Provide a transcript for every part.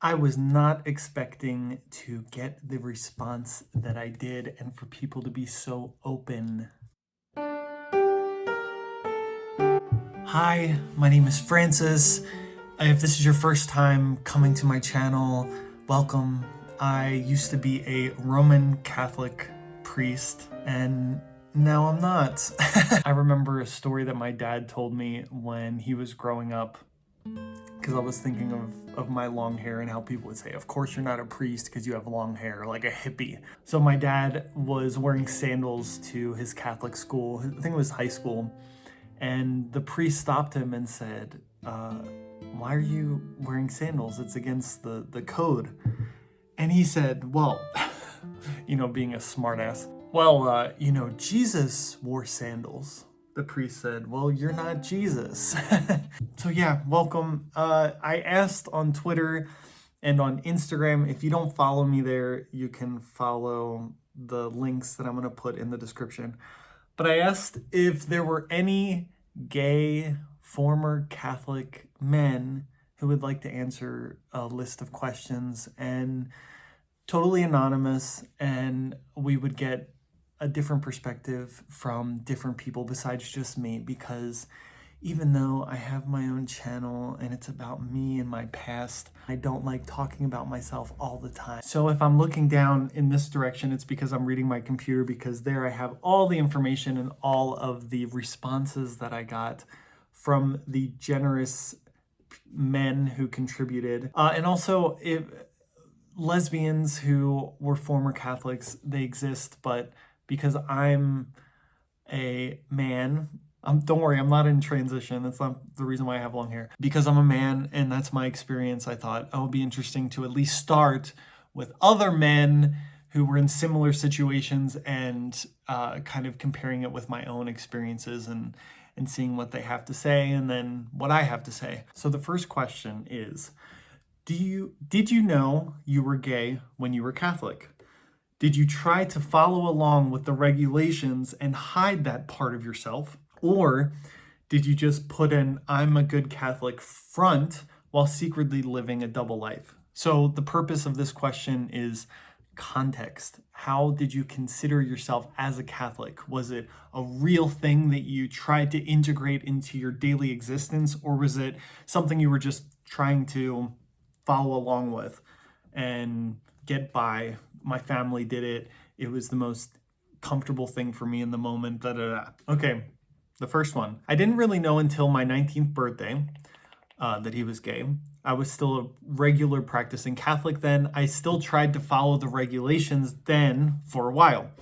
I was not expecting to get the response that I did and for people to be so open. Hi, my name is Francis. If this is your first time coming to my channel, welcome. I used to be a Roman Catholic priest and now I'm not. I remember a story that my dad told me when he was growing up, because I was thinking of my long hair and how people would say, of course you're not a priest because you have long hair, like a hippie. So my dad was wearing sandals to his Catholic school, I think it was high school, and the priest stopped him and said, why are you wearing sandals? It's against the code. And he said, well, being a smartass, well, Jesus wore sandals. The priest said, well, you're not Jesus. So yeah, welcome. I asked on Twitter and on Instagram, if you don't follow me there, you can follow the links that I'm going to put in the description. But I asked if there were any gay former Catholic men who would like to answer a list of questions, and totally anonymous, and we would get a different perspective from different people besides just me, because even though I have my own channel and it's about me and my past, I don't like talking about myself all the time. So if I'm looking down in this direction, it's because I'm reading my computer, because there I have all the information and all of the responses that I got from the generous men who contributed. And also, if lesbians who were former Catholics, they exist, but because I'm a man, don't worry, I'm not in transition. That's not the reason why I have long hair. Because I'm a man and that's my experience, I thought it would be interesting to at least start with other men who were in similar situations and kind of comparing it with my own experiences and seeing what they have to say and then what I have to say. So the first question is, did you know you were gay when you were Catholic? Did you try to follow along with the regulations and hide that part of yourself? Or did you just put an I'm a good Catholic front while secretly living a double life? So the purpose of this question is context. How did you consider yourself as a Catholic? Was it a real thing that you tried to integrate into your daily existence, or was it something you were just trying to follow along with and get by? My family did it. It was the most comfortable thing for me in the moment. Okay, the first one. I didn't really know until my 19th birthday that he was gay. I was still a regular practicing Catholic then. I still tried to follow the regulations then for a while.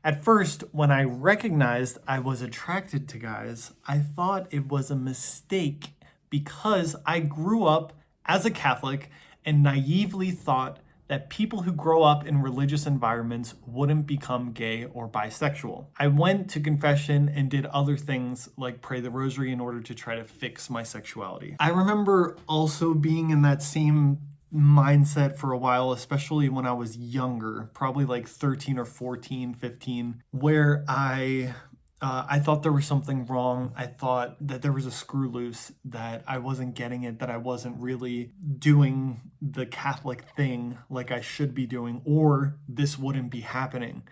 At first, when I recognized I was attracted to guys, I thought it was a mistake because I grew up as a Catholic and naively thought that people who grow up in religious environments wouldn't become gay or bisexual. I went to confession and did other things like pray the rosary in order to try to fix my sexuality. I remember also being in that same mindset for a while, especially when I was younger, probably like 13 or 14, 15, where I thought there was something wrong. I thought that there was a screw loose, that I wasn't getting it, that I wasn't really doing the Catholic thing like I should be doing, or this wouldn't be happening.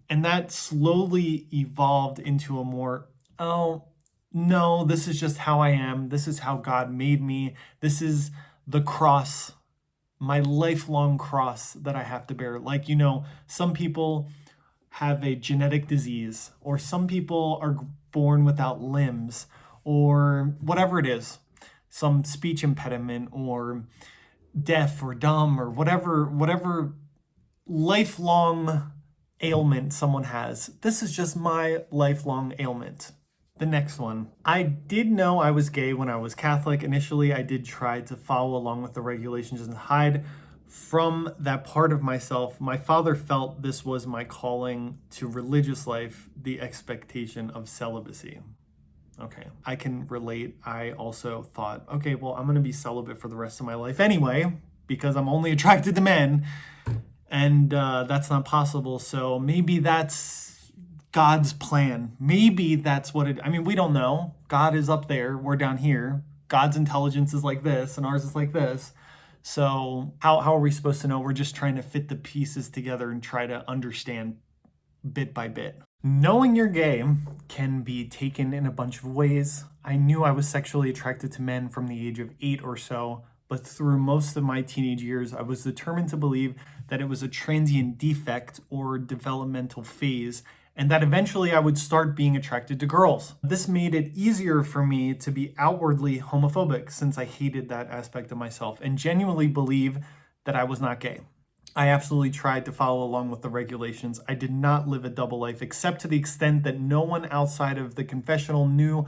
And that slowly evolved into a more, oh, no, this is just how I am. This is how God made me. This is the cross, my lifelong cross that I have to bear. Like, some people have a genetic disease, or some people are born without limbs, or whatever it is, some speech impediment, or deaf or dumb, or whatever lifelong ailment someone has. This is just my lifelong ailment. The next one. I did know I was gay when I was Catholic. Initially, I did try to follow along with the regulations and hide from that part of myself. My father felt this was my calling to religious life, the expectation of celibacy. Okay, I can relate. I also thought, okay, well, I'm going to be celibate for the rest of my life anyway, because I'm only attracted to men, and that's not possible. So maybe that's God's plan. Maybe that's what we don't know. God is up there, we're down here. God's intelligence is like this, and ours is like this. So how are we supposed to know? We're just trying to fit the pieces together and try to understand bit by bit. Knowing you're gay can be taken in a bunch of ways. I knew I was sexually attracted to men from the age of 8 or so, but through most of my teenage years, I was determined to believe that it was a transient defect or developmental phase, and that eventually I would start being attracted to girls. This made it easier for me to be outwardly homophobic since I hated that aspect of myself and genuinely believe that I was not gay. I absolutely tried to follow along with the regulations. I did not live a double life, except to the extent that no one outside of the confessional knew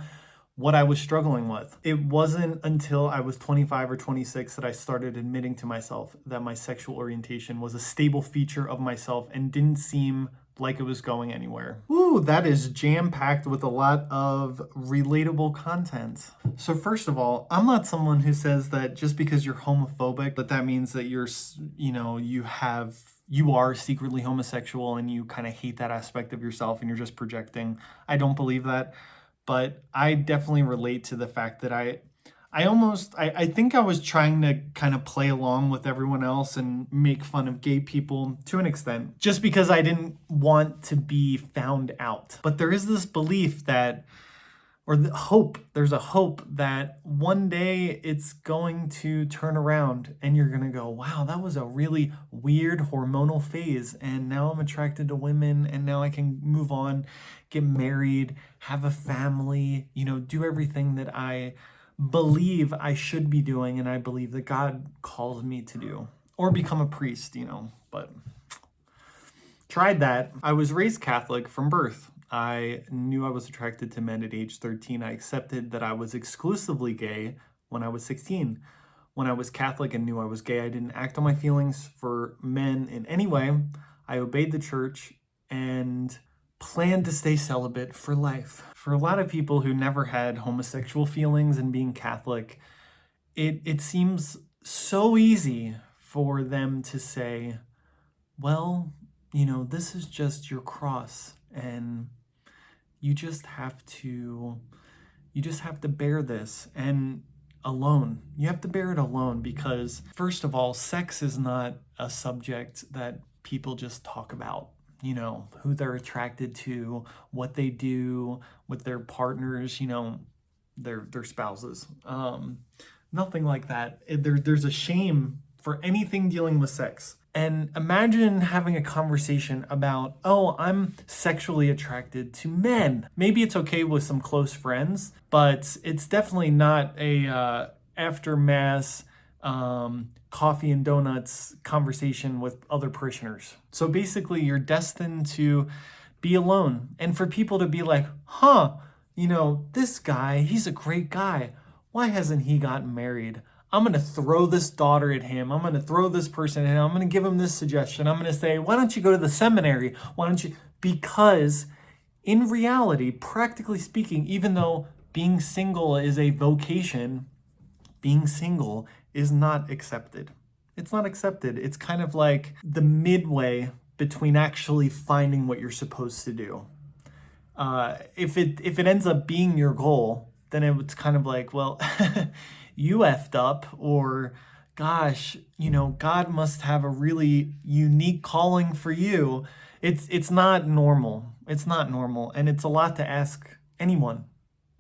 what I was struggling with. It wasn't until I was 25 or 26 that I started admitting to myself that my sexual orientation was a stable feature of myself and didn't seem like it was going anywhere. Ooh, that is jam-packed with a lot of relatable content. So first of all, I'm not someone who says that just because you're homophobic, that means that you are secretly homosexual and you kind of hate that aspect of yourself and you're just projecting. I don't believe that, but I definitely relate to the fact that I think I was trying to kind of play along with everyone else and make fun of gay people to an extent, just because I didn't want to be found out. But there is this belief that, there's a hope that one day it's going to turn around and you're going to go, wow, that was a really weird hormonal phase. And now I'm attracted to women and now I can move on, get married, have a family, do everything that I believe I should be doing and I believe that God calls me to do, or become a priest, but tried that. I was raised Catholic from birth. I knew I was attracted to men at age 13. I accepted that I was exclusively gay when I was 16. When I was Catholic and knew I was gay, I didn't act on my feelings for men in any way. I obeyed the church and planned to stay celibate for life. For a lot of people who never had homosexual feelings and being Catholic, it seems so easy for them to say, well, this is just your cross and you just have to bear this and alone. You have to bear it alone because, first of all, sex is not a subject that people just talk about. Who they're attracted to, what they do with their partners, their spouses. Nothing like that. There's a shame for anything dealing with sex. And imagine having a conversation about, oh, I'm sexually attracted to men. Maybe it's okay with some close friends, but it's definitely not a after mass coffee and donuts conversation with other parishioners. So basically, you're destined to be alone. And for people to be like, this guy, he's a great guy. Why hasn't he gotten married? I'm going to throw this daughter at him. I'm going to throw this person at him. I'm going to give him this suggestion. I'm going to say, why don't you go to the seminary? Why don't you? Because in reality, practically speaking, even though being single is a vocation, being single is not accepted. It's not accepted. It's kind of like the midway between actually finding what you're supposed to do. If it ends up being your goal, then it's kind of like, well, you effed up, or gosh, God must have a really unique calling for you. It's not normal. It's not normal, and it's a lot to ask anyone.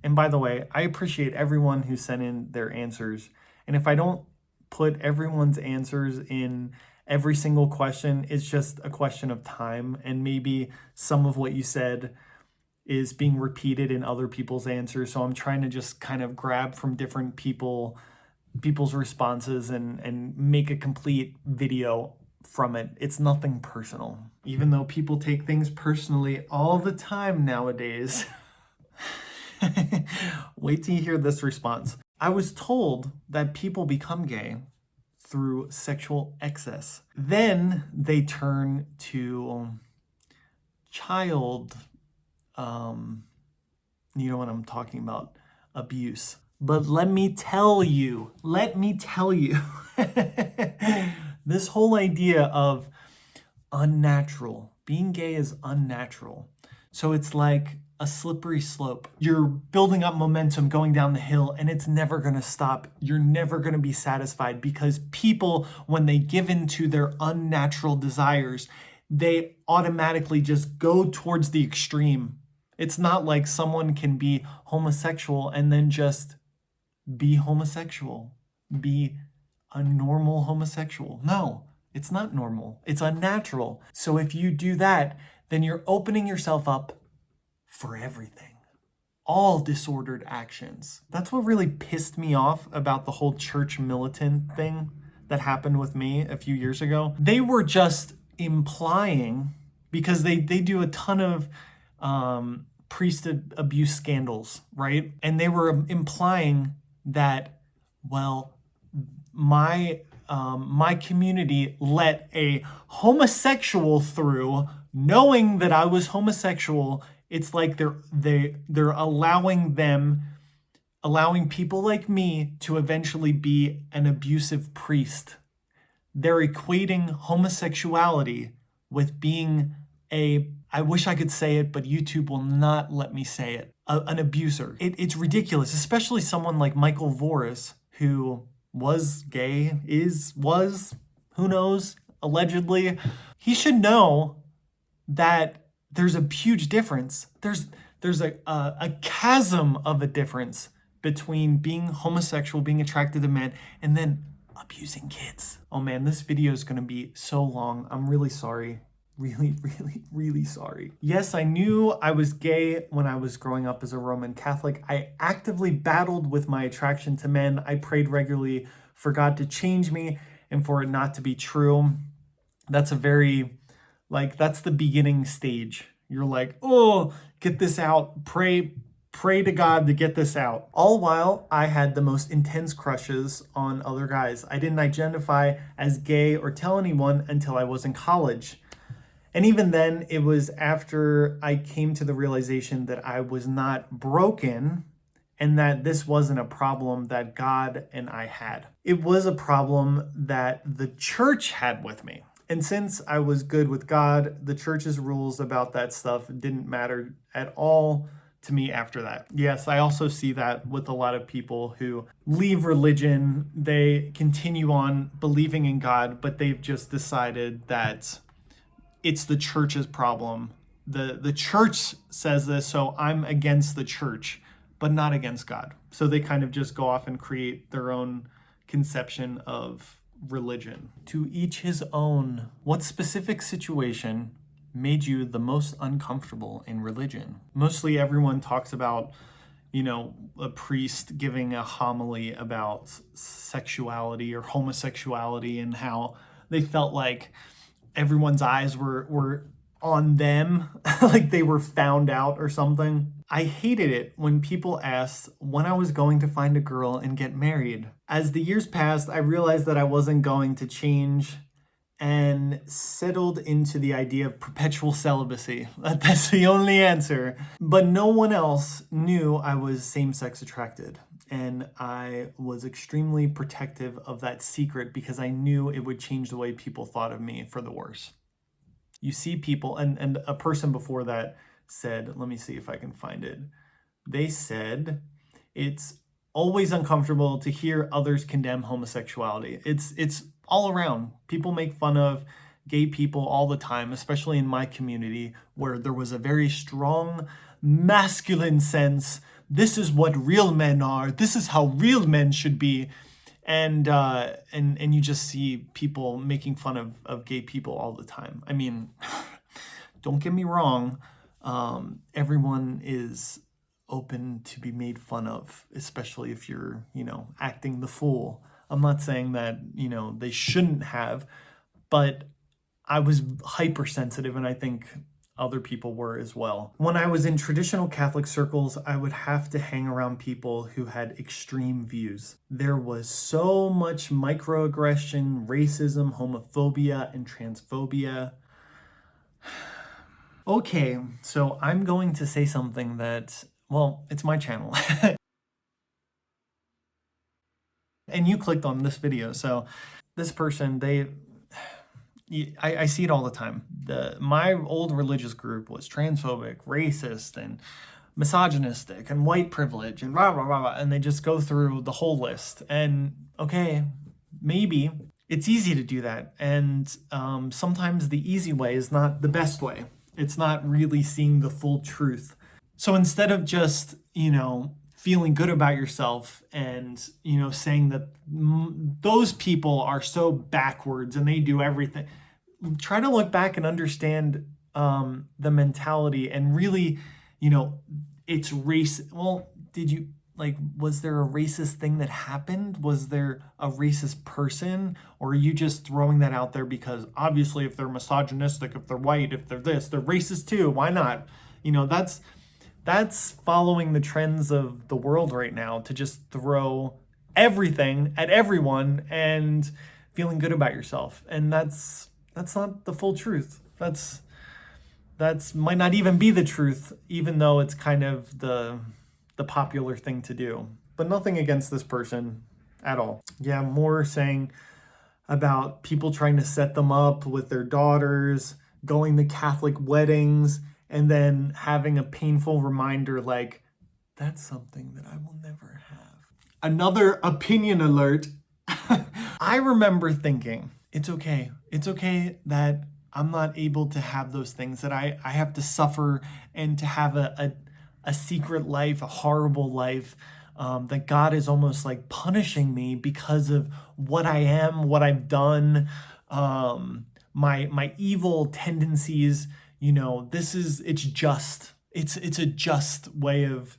And by the way, I appreciate everyone who sent in their answers. And if I don't put everyone's answers in every single question, it's just a question of time. And maybe some of what you said is being repeated in other people's answers. So I'm trying to just kind of grab from different people's responses and make a complete video from it. It's nothing personal, even though people take things personally all the time nowadays. Wait till you hear this response. I was told that people become gay through sexual excess. Then they turn to child, you know what I'm talking about, abuse. But let me tell you, this whole idea of unnatural, being gay is unnatural. So it's like a slippery slope. You're building up momentum going down the hill, and it's never going to stop. You're never going to be satisfied, because people, when they give in to their unnatural desires, they automatically just go towards the extreme. It's not like someone can be homosexual and then just be homosexual, be a normal homosexual. No, it's not normal. It's unnatural. So if you do that, then you're opening yourself up for everything. All disordered actions. That's what really pissed me off about the whole church militant thing that happened with me a few years ago. They were just implying, because they do a ton of priest abuse scandals, right? And they were implying that, well, my community let a homosexual through, knowing that I was homosexual. It's like they're allowing people like me to eventually be an abusive priest. They're equating homosexuality with being I wish I could say it, but YouTube will not let me say it, an abuser. It's ridiculous, especially someone like Michael Voris, who was gay, was, who knows, allegedly. He should know that there's a huge difference. There's a chasm of a difference between being homosexual, being attracted to men, and then abusing kids. Oh man, this video is gonna be so long. I'm really sorry. Really, really, really sorry. Yes, I knew I was gay when I was growing up as a Roman Catholic. I actively battled with my attraction to men. I prayed regularly for God to change me and for it not to be true. That's that's the beginning stage. You're like, oh, get this out. Pray to God to get this out. All while I had the most intense crushes on other guys. I didn't identify as gay or tell anyone until I was in college. And even then, it was after I came to the realization that I was not broken and that this wasn't a problem that God and I had. It was a problem that the church had with me. And since I was good with God, the church's rules about that stuff didn't matter at all to me after that. Yes, I also see that with a lot of people who leave religion. They continue on believing in God, but they've just decided that it's the church's problem. The church says this, so I'm against the church, but not against God. So they kind of just go off and create their own conception of religion. To each his own. What specific situation made you the most uncomfortable in religion? Mostly everyone talks about, a priest giving a homily about sexuality or homosexuality and how they felt like everyone's eyes were on them, like they were found out or something. I hated it when people asked when I was going to find a girl and get married. As the years passed, I realized that I wasn't going to change and settled into the idea of perpetual celibacy. That's the only answer. But no one else knew I was same-sex attracted. And I was extremely protective of that secret because I knew it would change the way people thought of me for the worse. You see people, and a person before that said, let me see if I can find it. They said, it's always uncomfortable to hear others condemn homosexuality. It's all around. People make fun of gay people all the time, especially in my community where there was a very strong masculine sense. This is what real men are. This is how real men should be. And you just see people making fun of gay people all the time. I mean, don't get me wrong. Everyone is open to be made fun of, especially if you're, acting the fool. I'm not saying that, they shouldn't have, but I was hypersensitive, and I think other people were as well. When I was in traditional Catholic circles, I would have to hang around people who had extreme views. There was so much microaggression, racism, homophobia, and transphobia. Okay, so I'm going to say something that, well, it's my channel. And you clicked on this video, so this person, I see it all the time. My old religious group was transphobic, racist, and misogynistic, and white privilege, and blah, blah, blah, blah. And they just go through the whole list. And okay, maybe it's easy to do that. And sometimes the easy way is not the best way. It's not really seeing the full truth. So instead of just, feeling good about yourself and, saying that those people are so backwards and they do everything, try to look back and understand the mentality and really, it's race. Well, was there a racist thing that happened? Was there a racist person? Or are you just throwing that out there because obviously if they're misogynistic, if they're white, if they're this, they're racist too. Why not? That's following the trends of the world right now, to just throw everything at everyone and feeling good about yourself. And that's not the full truth. That's might not even be the truth, even though it's kind of the popular thing to do. But nothing against this person at all. Yeah, more saying about people trying to set them up with their daughters, going to Catholic weddings, and then having a painful reminder like, that's something that I will never have. Another opinion alert. I remember thinking, it's okay. It's okay that I'm not able to have those things, that I have to suffer and to have a secret life, a horrible life, that God is almost like punishing me because of what I am, what I've done, my evil tendencies. It's just. It's a just way of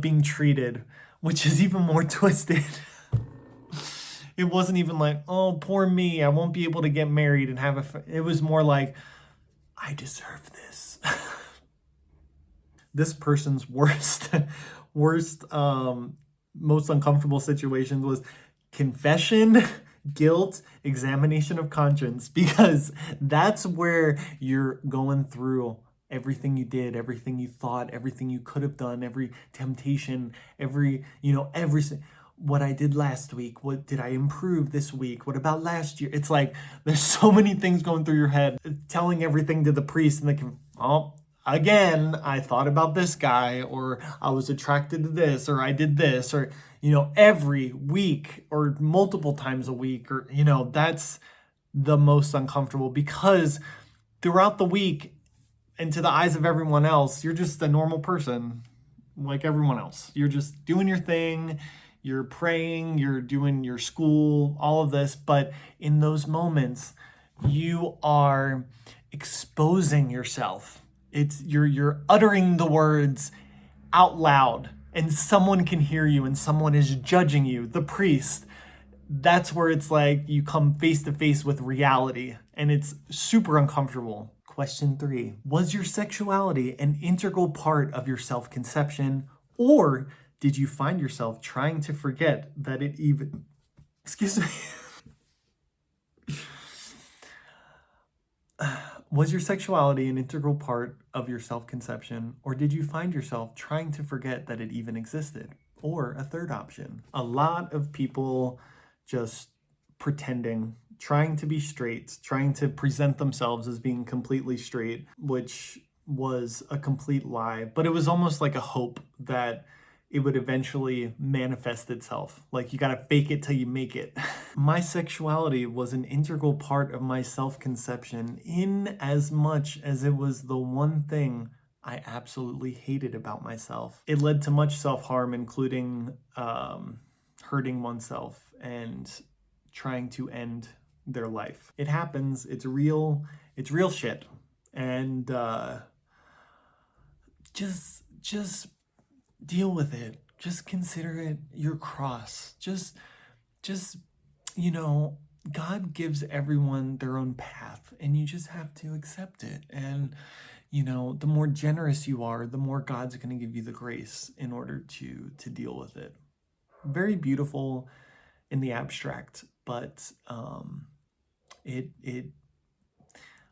being treated, which is even more twisted. It wasn't even like, oh, poor me, I won't be able to get married and have it was more like, I deserve this. This person's worst, most uncomfortable situation was confession, guilt, examination of conscience, because that's where you're going through everything you did, everything you thought, everything you could have done, every temptation, what I did last week, what did I improve this week, what about last year? It's like there's so many things going through your head, telling everything to the priest, and they can, again, I thought about this guy, or I was attracted to this, or I did this, or every week or multiple times a week, or that's the most uncomfortable, because throughout the week and to the eyes of everyone else, you're just a normal person like everyone else. You're just doing your thing, you're praying, you're doing your school, all of this, but in those moments you are exposing yourself. You're uttering the words out loud, and someone can hear you, and someone is judging you, the priest. That's where it's like you come face to face with reality, and it's super uncomfortable. Question 3. Was your sexuality an integral part of your self-conception, or did you find yourself trying to forget that it even... Excuse me. Was your sexuality an integral part of your self-conception, or did you find yourself trying to forget that it even existed? Or a third option, a lot of people just pretending, trying to be straight, trying to present themselves as being completely straight, which was a complete lie. But it was almost like a hope that it would eventually manifest itself. Like, you gotta fake it till you make it. My sexuality was an integral part of my self-conception, in as much as it was the one thing I absolutely hated about myself. It led to much self-harm, including hurting oneself and trying to end their life. It happens, it's real shit. And just deal with it. Just consider it your cross. Just God gives everyone their own path, and you just have to accept it. And the more generous you are, the more God's going to give you the grace in order to deal with it. Very beautiful in the abstract, but it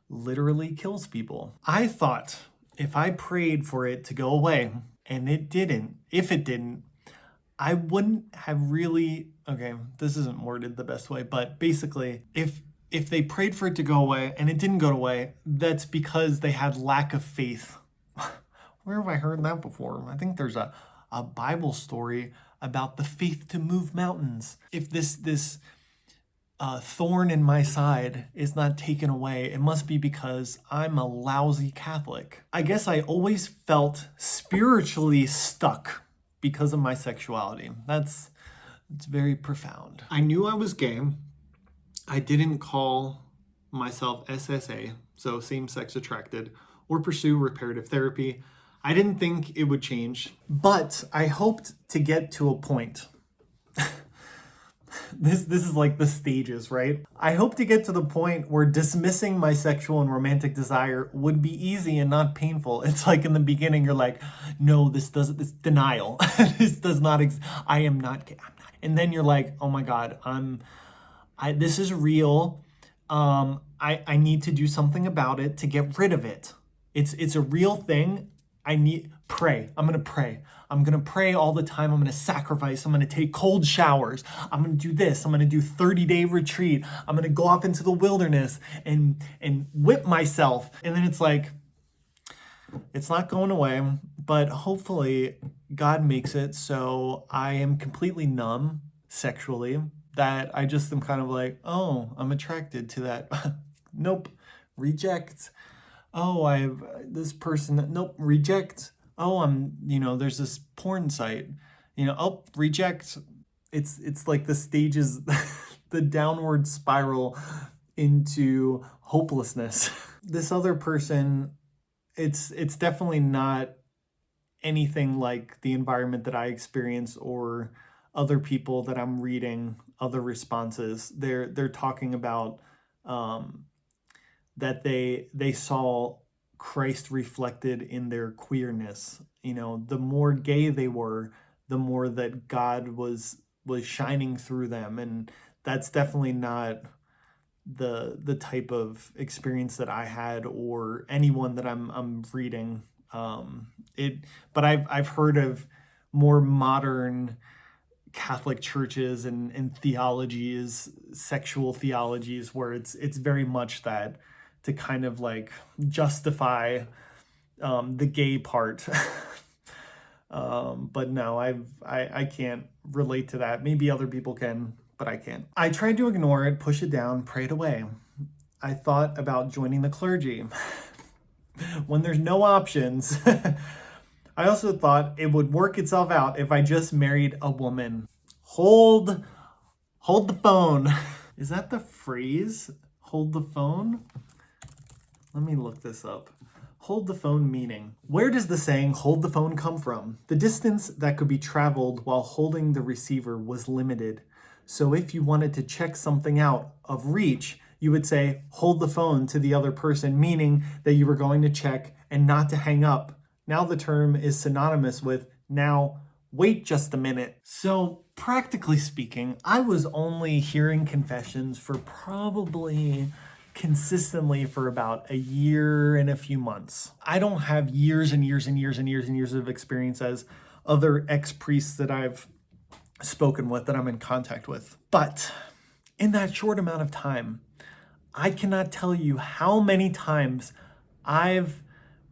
literally kills people. I thought if I prayed for it to go away, and it didn't, I wouldn't have really, okay, this isn't worded the best way, but basically, if if they prayed for it to go away and it didn't go away, that's because they had lack of faith. Where have I heard that before? I think there's a Bible story about the faith to move mountains. If this thorn in my side is not taken away, it must be because I'm a lousy Catholic. I guess I always felt spiritually stuck because of my sexuality. It's very profound. I knew I was gay. I didn't call myself SSA, so same-sex attracted, or pursue reparative therapy. I didn't think it would change, but I hoped to get to a point. This is like the stages, right? I hope to get to the point where dismissing my sexual and romantic desire would be easy and not painful. It's like in the beginning, you're like, no, this denial. This does not I am not gay. I'm not. And then you're like, oh my God, this is real. I need to do something about it to get rid of it. It's a real thing. Pray. I'm going to pray. I'm going to pray all the time. I'm going to sacrifice. I'm going to take cold showers. I'm going to do this. I'm going to do 30-day retreat. I'm going to go off into the wilderness and whip myself. And then it's like, it's not going away, but hopefully God makes it so I am completely numb sexually, that I just am kind of like, oh, I'm attracted to that. Nope. Reject. Oh, I have this person. Nope. Reject. Oh, there's this porn site. Oh, reject. It's like the stages, the downward spiral into hopelessness. This other person, it's definitely not anything like the environment that I experience or other people that I'm reading, other responses. They're talking about that they saw Christ reflected in their queerness. The more gay they were, the more that God was shining through them. And that's definitely not the type of experience that I had or anyone that I'm reading. But I've heard of more modern Catholic churches and theologies, sexual theologies, where it's very much that to kind of like justify the gay part. But no, I can't relate to that. Maybe other people can, but I can't. I tried to ignore it, push it down, pray it away. I thought about joining the clergy. When there's no options, I also thought it would work itself out if I just married a woman. Hold the phone. Is that the phrase? Hold the phone? Let me look this up. Hold the phone meaning. Where does the saying hold the phone come from? The distance that could be traveled while holding the receiver was limited. So if you wanted to check something out of reach, you would say hold the phone to the other person, meaning that you were going to check and not to hang up. Now the term is synonymous with now wait just a minute. So practically speaking, I was only hearing confessions for probably consistently for about a year and a few months. I don't have years and years and years and years and years of experience as other ex-priests that I've spoken with, that I'm in contact with. But in that short amount of time, I cannot tell you how many times I've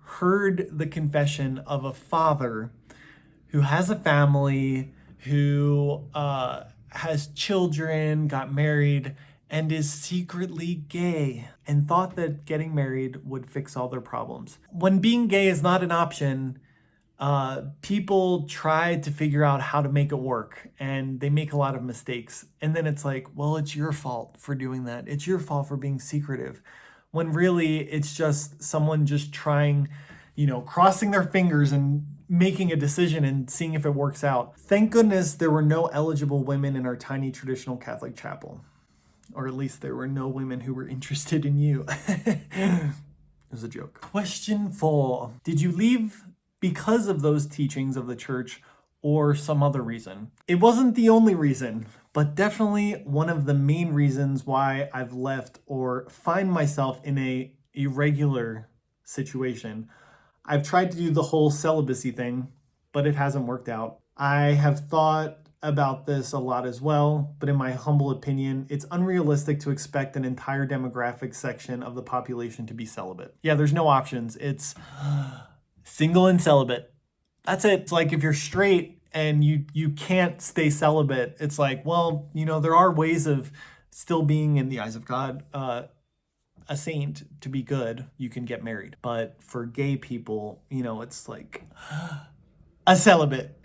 heard the confession of a father who has a family, who has children, got married, and is secretly gay, and thought that getting married would fix all their problems. When being gay is not an option, people try to figure out how to make it work, and they make a lot of mistakes. And then it's like, well, it's your fault for doing that. It's your fault for being secretive. When really it's just someone just trying, crossing their fingers and making a decision and seeing if it works out. Thank goodness there were no eligible women in our tiny traditional Catholic chapel. Or at least there were no women who were interested in you. It was a joke. Question 4. Did you leave because of those teachings of the church or some other reason? It wasn't the only reason, but definitely one of the main reasons why I've left or find myself in a irregular situation. I've tried to do the whole celibacy thing, but it hasn't worked out. I have thought about this a lot as well, but in my humble opinion, it's unrealistic to expect an entire demographic section of the population to be celibate. Yeah, there's no options. It's single and celibate. That's it. It's like if you're straight and you can't stay celibate, it's like, well, there are ways of still being, in the eyes of God, a saint. To be good, you can get married. But for gay people, it's like a celibate.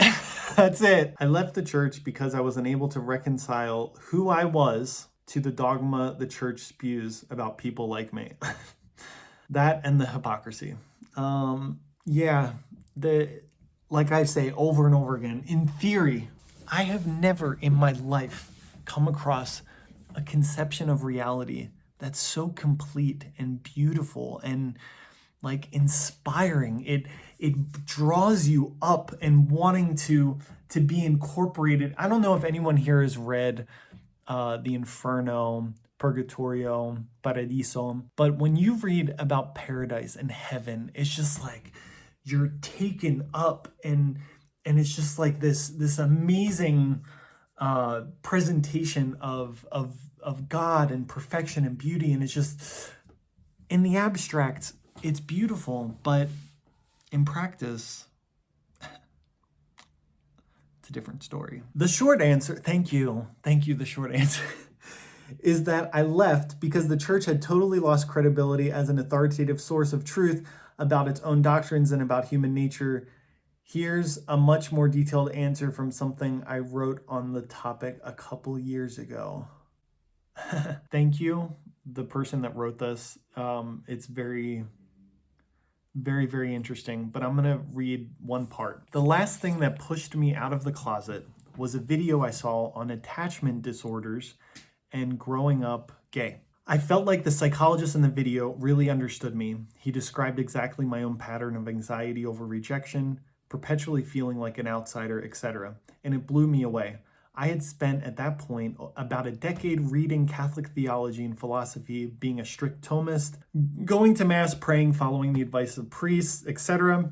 That's it. I left the church because I was unable to reconcile who I was to the dogma the church spews about people like me. That and the hypocrisy. Yeah, like I say over and over again, in theory, I have never in my life come across a conception of reality that's so complete and beautiful and like inspiring. It draws you up and wanting to be incorporated. I don't know if anyone here has read the Inferno, Purgatorio, Paradiso, but when you read about paradise and heaven, it's just like you're taken up and it's just like this amazing presentation of God and perfection and beauty, and it's just in the abstract it's beautiful, but in practice it's a different story. The short answer, thank you, the short answer is that I left because the church had totally lost credibility as an authoritative source of truth about its own doctrines and about human nature. Here's a much more detailed answer from something I wrote on the topic a couple years ago. Thank you, the person that wrote this. It's very, very, very interesting, but I'm going to read one part. The last thing that pushed me out of the closet was a video I saw on attachment disorders and growing up gay. I felt like the psychologist in the video really understood me. He described exactly my own pattern of anxiety over rejection, perpetually feeling like an outsider, etc., and it blew me away. I had spent at that point about a decade reading Catholic theology and philosophy, being a strict Thomist, going to mass, praying, following the advice of priests, etc.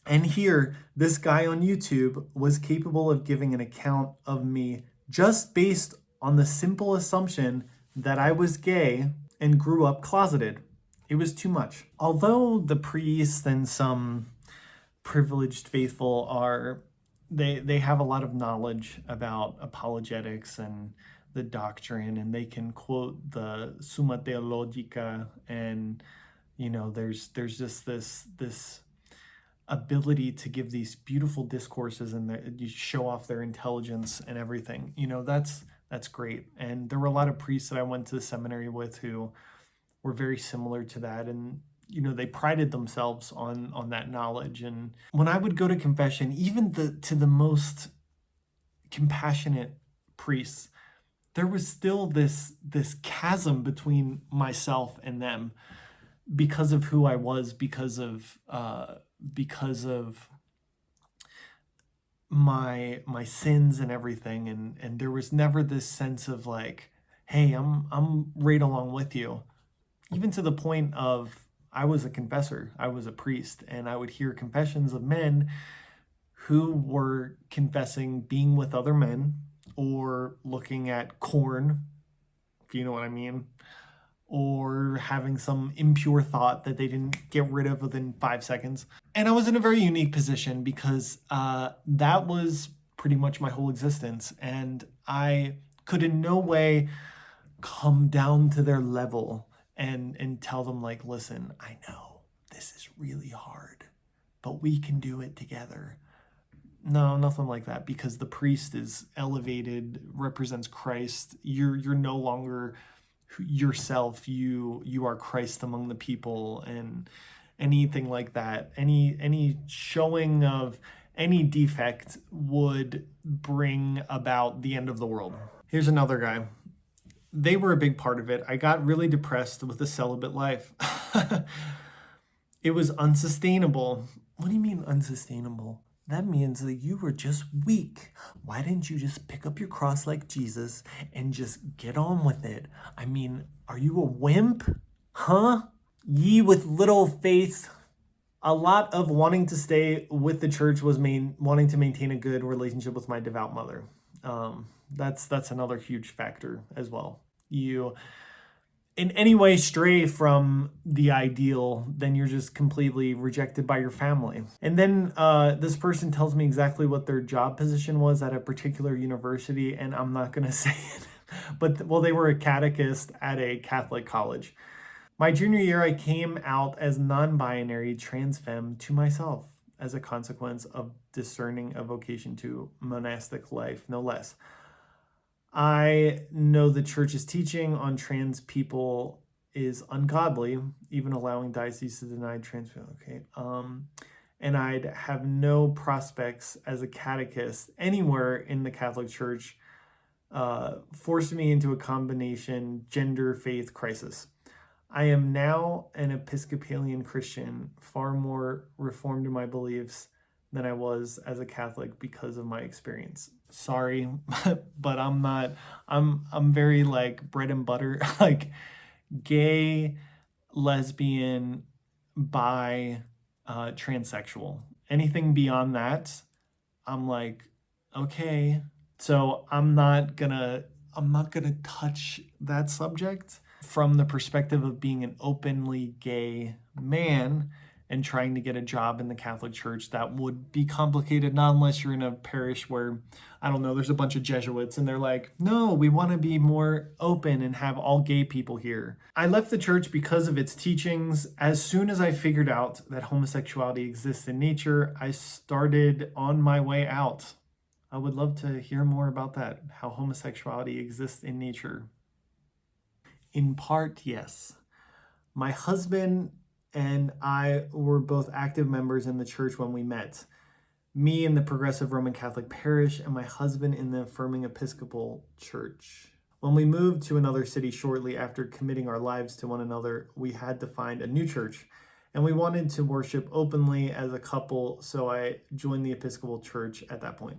And here, this guy on YouTube was capable of giving an account of me just based on the simple assumption that I was gay and grew up closeted. It was too much. Although the priests and some privileged faithful they have a lot of knowledge about apologetics and the doctrine, and they can quote the Summa Theologica, and there's just this ability to give these beautiful discourses, and you show off their intelligence and everything. That's great. And there were a lot of priests that I went to the seminary with who were very similar to that, and they prided themselves on that knowledge. And when I would go to confession, even to the most compassionate priests, there was still this chasm between myself and them because of who I was, because of my sins and everything, and there was never this sense of like, hey, I'm right along with you, even to the point of I was a confessor, I was a priest, and I would hear confessions of men who were confessing being with other men or looking at corn, if you know what I mean, or having some impure thought that they didn't get rid of within 5 seconds. And I was in a very unique position because that was pretty much my whole existence, and I could in no way come down to their level and tell them like, listen, I know this is really hard, but we can do it together. No, nothing like that, because the priest is elevated, represents Christ. You're no longer yourself. You are Christ among the people, and anything like that, any showing of any defect would bring about the end of the world. Here's another guy. They were a big part of it. I got really depressed with the celibate life. It was unsustainable. What do you mean unsustainable? That means that you were just weak. Why didn't you just pick up your cross like Jesus and just get on with it? I mean, are you a wimp? Huh? Ye with little faith. A lot of wanting to stay with the church was wanting to maintain a good relationship with my devout mother. That's another huge factor as well. You in any way stray from the ideal, then you're just completely rejected by your family. And then this person tells me exactly what their job position was at a particular university, and I'm not going to say it. But, well, they were a catechist at a Catholic college. My junior year, I came out as non binary trans femme to myself as a consequence of discerning a vocation to monastic life, no less. I know the church's teaching on trans people is ungodly, even allowing dioceses to deny trans people. Okay. And I'd have no prospects as a catechist anywhere in the Catholic Church, forcing me into a combination gender faith crisis. I am now an Episcopalian Christian, far more reformed in my beliefs than I was as a Catholic because of my experience. Sorry, but I'm not. I'm very like bread and butter, like gay, lesbian, bi, transsexual. Anything beyond that, I'm like, okay. So I'm not gonna touch that subject from the perspective of being an openly gay man and trying to get a job in the Catholic Church. That would be complicated, not unless you're in a parish where, I don't know, there's a bunch of Jesuits and they're like, no, we want to be more open and have all gay people here. I left the church because of its teachings. As soon as I figured out that homosexuality exists in nature, I started on my way out. I would love to hear more about that, how homosexuality exists in nature. In part, yes. My husband and I were both active members in the church when we met. Me in the Progressive Roman Catholic parish, and my husband in the Affirming Episcopal Church. When we moved to another city shortly after committing our lives to one another, we had to find a new church. And we wanted to worship openly as a couple, so I joined the Episcopal Church at that point.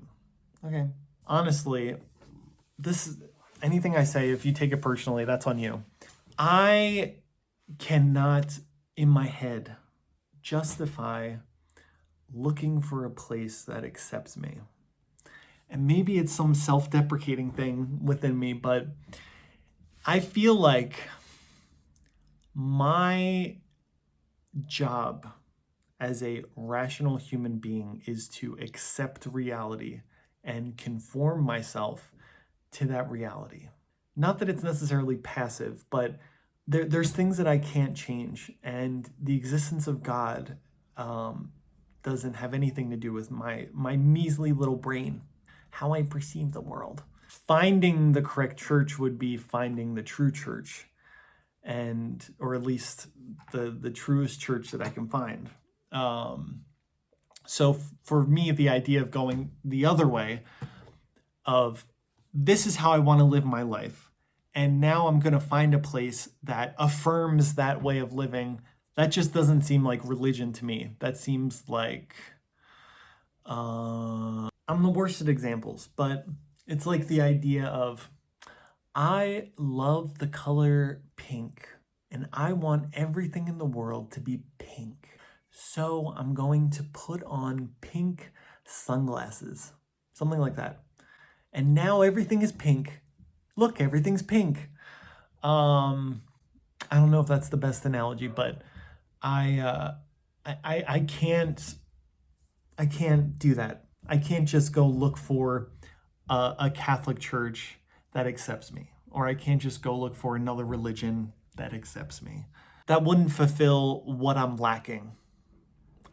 Okay. Honestly, anything I say, if you take it personally, that's on you. I cannot, in my head, justify looking for a place that accepts me. And maybe it's some self-deprecating thing within me, but I feel like my job as a rational human being is to accept reality and conform myself to that reality. Not that it's necessarily passive, but there's things that I can't change, and the existence of God doesn't have anything to do with my measly little brain, how I perceive the world. Finding the correct church would be finding the true church, or at least the truest church that I can find. So for me, the idea of going the other way, of this is how I want to live my life, and now I'm going to find a place that affirms that way of living, that just doesn't seem like religion to me. That seems like, I'm the worst at examples, but it's like the idea of, I love the color pink, and I want everything in the world to be pink. So I'm going to put on pink sunglasses, something like that. And now everything is pink. Look, everything's pink. I don't know if that's the best analogy, but I can't do that. I can't just go look for a Catholic church that accepts me, or I can't just go look for another religion that accepts me. That wouldn't fulfill what I'm lacking.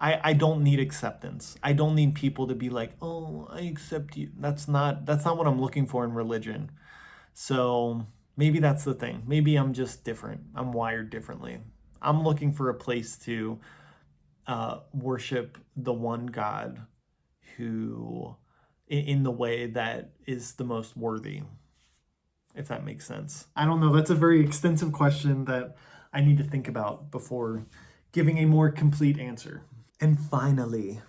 I don't need acceptance. I don't need people to be like, oh, I accept you. That's not what I'm looking for in religion. So maybe that's the thing. Maybe I'm just different. I'm wired differently. I'm looking for a place to worship the one God who, in the way that is the most worthy, if that makes sense. I don't know. That's a very extensive question that I need to think about before giving a more complete answer. And finally,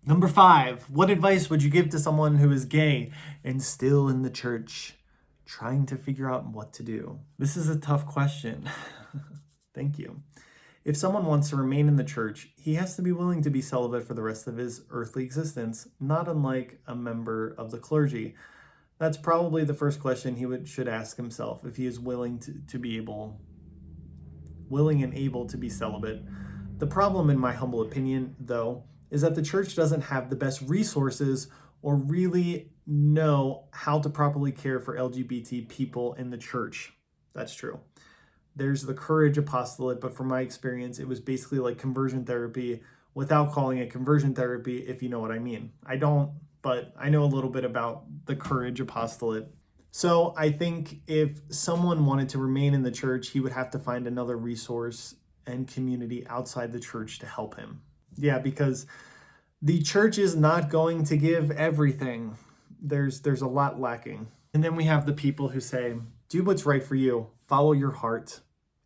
number 5, what advice would you give to someone who is gay and still in the church, trying to figure out what to do? This is a tough question. Thank you. If someone wants to remain in the church, he has to be willing to be celibate for the rest of his earthly existence, not unlike a member of the clergy. That's probably the first question he should ask himself if he is willing and able to be celibate. The problem, in my humble opinion, though, is that the church doesn't have the best resources or really know how to properly care for LGBT people in the church. That's true. There's the Courage apostolate, but from my experience, it was basically like conversion therapy without calling it conversion therapy, if you know what I mean. I don't, but I know a little bit about the Courage apostolate. So I think if someone wanted to remain in the church, he would have to find another resource and community outside the church to help him. Yeah, because the church is not going to give everything. There's a lot lacking. And then we have the people who say, do what's right for you. Follow your heart.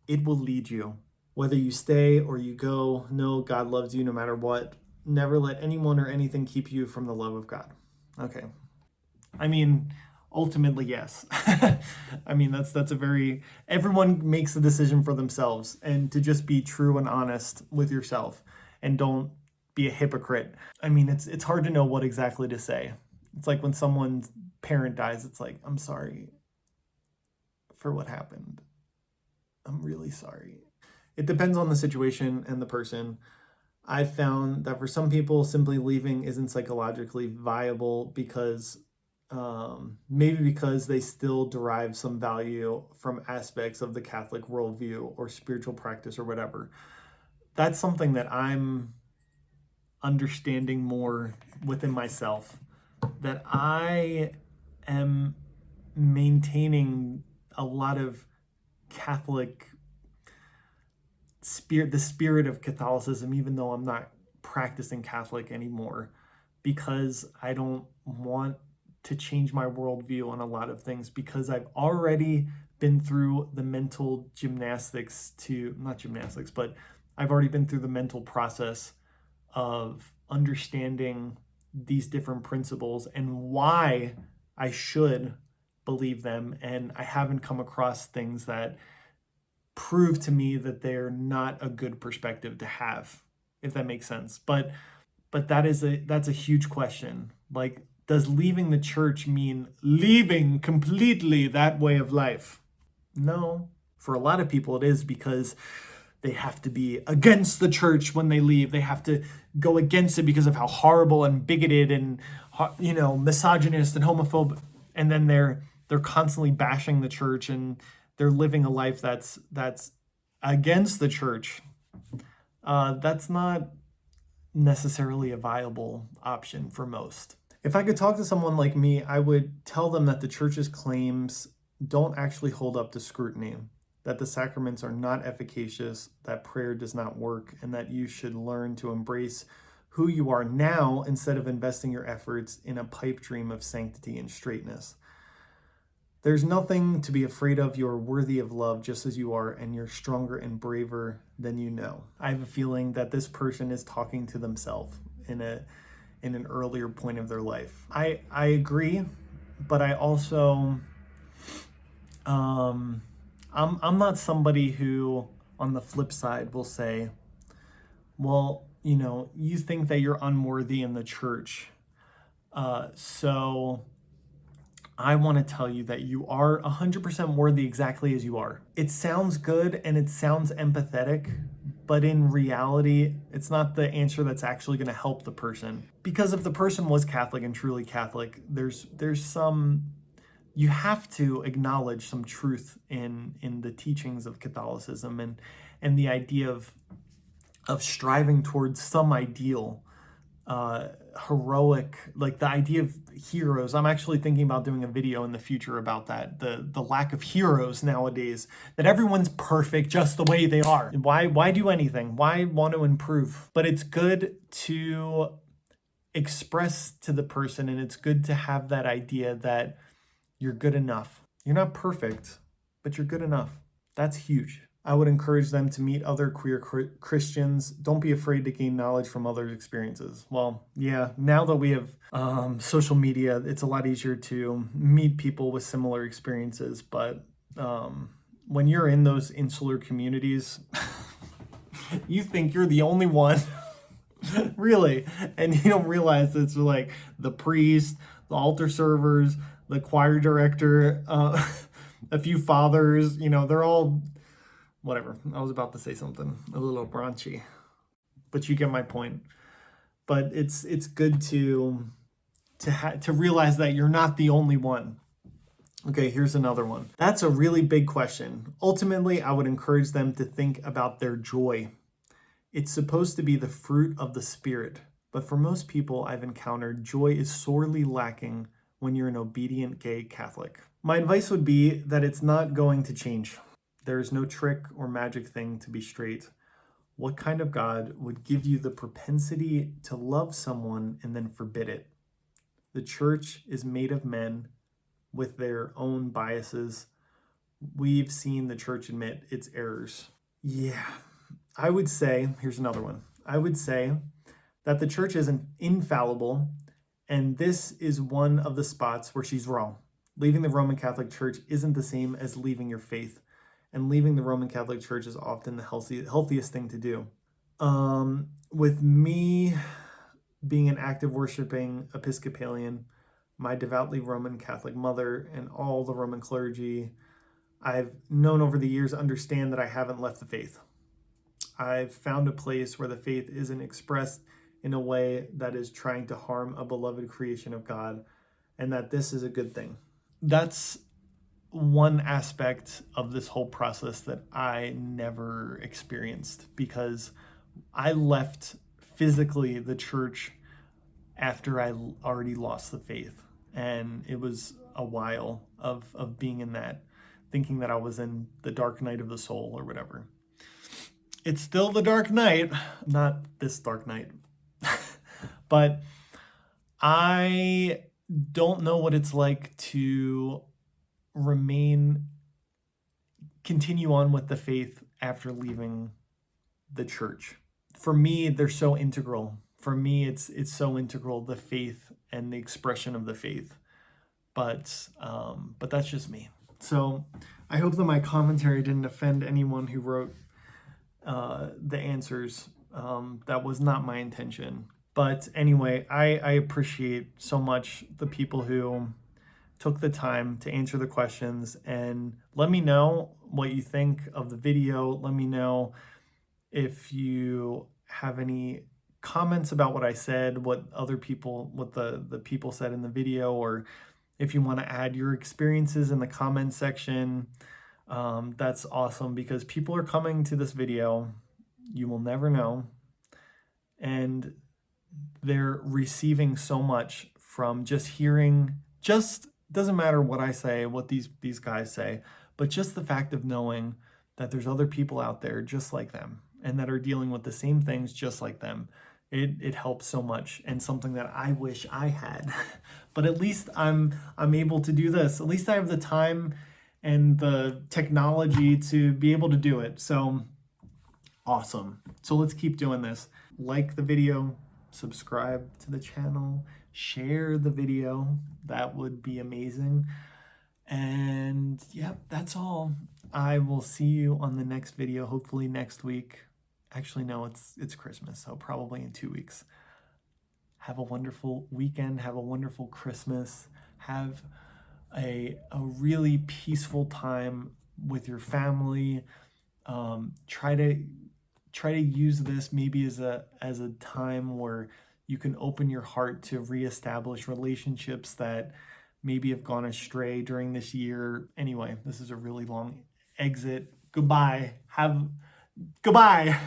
It will lead you. Whether you stay or you go, know God loves you no matter what. Never let anyone or anything keep you from the love of God. Okay. I mean, ultimately, yes. I mean, that's a very, everyone makes the decision for themselves, and to just be true and honest with yourself and don't be a hypocrite. I mean, it's hard to know what exactly to say. It's like when someone's parent dies, it's like, I'm sorry for what happened. I'm really sorry. It depends on the situation and the person. I've found that for some people, simply leaving isn't psychologically viable because maybe because they still derive some value from aspects of the Catholic worldview or spiritual practice or whatever. That's something that I'm understanding more within myself, that I am maintaining a lot of Catholic spirit, the spirit of Catholicism, even though I'm not practicing Catholic anymore, because I don't want to change my worldview on a lot of things, because I've already been through the mental gymnastics not gymnastics, but I've already been through the mental process of understanding these different principles and why I should believe them. And I haven't come across things that prove to me that they're not a good perspective to have, if that makes sense. But that's a huge question. Like, does leaving the church mean leaving completely that way of life? No. For a lot of people it is, because they have to be against the church when they leave. They have to go against it because of how horrible and bigoted and, misogynist and homophobic. And then they're constantly bashing the church, and they're living a life that's against the church. That's not necessarily a viable option for most. If I could talk to someone like me, I would tell them that the church's claims don't actually hold up to scrutiny, that the sacraments are not efficacious, that prayer does not work, and that you should learn to embrace who you are now instead of investing your efforts in a pipe dream of sanctity and straightness. There's nothing to be afraid of. You're worthy of love just as you are, and you're stronger and braver than you know. I have a feeling that this person is talking to themselves in an earlier point of their life. I agree, but I also I'm not somebody who, on the flip side, will say, well, you think that you're unworthy in the church, so I want to tell you that you are 100% worthy exactly as you are. It sounds good and it sounds empathetic, but in reality, it's not the answer that's actually going to help the person. Because if the person was Catholic and truly Catholic, there's some, you have to acknowledge some truth in the teachings of Catholicism, and the idea of striving towards some ideal, heroic, like the idea of heroes. I'm actually thinking about doing a video in the future about that, the lack of heroes nowadays, that everyone's perfect just the way they are. Why do anything? Why want to improve? But it's good to express to the person, and it's good to have that idea that you're good enough. You're not perfect, but you're good enough. That's huge. I would encourage them to meet other queer Christians. Don't be afraid to gain knowledge from others' experiences. Well, yeah, now that we have social media, it's a lot easier to meet people with similar experiences. But when you're in those insular communities, you think you're the only one, really. And you don't realize it's like the priest, the altar servers, the choir director, a few fathers, they're all whatever. I was about to say something a little raunchy, but you get my point. But it's good to realize that you're not the only one. Okay, here's another one. That's a really big question. Ultimately, I would encourage them to think about their joy. It's supposed to be the fruit of the Spirit, but for most people I've encountered, joy is sorely lacking when you're an obedient gay Catholic. My advice would be that it's not going to change. There is no trick or magic thing to be straight. What kind of God would give you the propensity to love someone and then forbid it? The church is made of men with their own biases. We've seen the church admit its errors. Yeah, I would say, here's another one. I would say that the church isn't infallible, and this is one of the spots where she's wrong. Leaving the Roman Catholic Church isn't the same as leaving your faith, and leaving the Roman Catholic Church is often the healthiest thing to do. With me being an active worshiping Episcopalian, my devoutly Roman Catholic mother, and all the Roman clergy I've known over the years understand that I haven't left the faith. I've found a place where the faith isn't expressed in a way that is trying to harm a beloved creation of God, and that this is a good thing. That's one aspect of this whole process that I never experienced, because I left physically the church after I already lost the faith. And it was a while of being in that, thinking that I was in the dark night of the soul or whatever. It's still the dark night, not this dark night. But I don't know what it's like to continue on with the faith after leaving the church. For me, they're so integral. For me, it's so integral, the faith and the expression of the faith. But that's just me. So I hope that my commentary didn't offend anyone who wrote the answers. That was not my intention. But anyway, I appreciate so much the people who took the time to answer the questions, and let me know what you think of the video. Let me know if you have any comments about what I said, what the people said in the video, or if you want to add your experiences in the comment section. That's awesome, because people are coming to this video. You will never know. And they're receiving so much from just hearing, doesn't matter what I say, what these guys say, but just the fact of knowing that there's other people out there just like them and that are dealing with the same things just like them. It helps so much, and something that I wish I had. But at least I'm able to do this. At least I have the time and the technology to be able to do it. So awesome. So let's keep doing this. Like the video, subscribe to the channel, share the video. That would be amazing. And yep, that's all. I will see you on the next video, hopefully next week. Actually, no, it's Christmas, so probably in 2 weeks. Have a wonderful weekend. Have a wonderful Christmas. Have a really peaceful time with your family. Try to use this maybe as a time where you can open your heart to reestablish relationships that maybe have gone astray during this year. Anyway, this is a really long exit. Goodbye. Goodbye.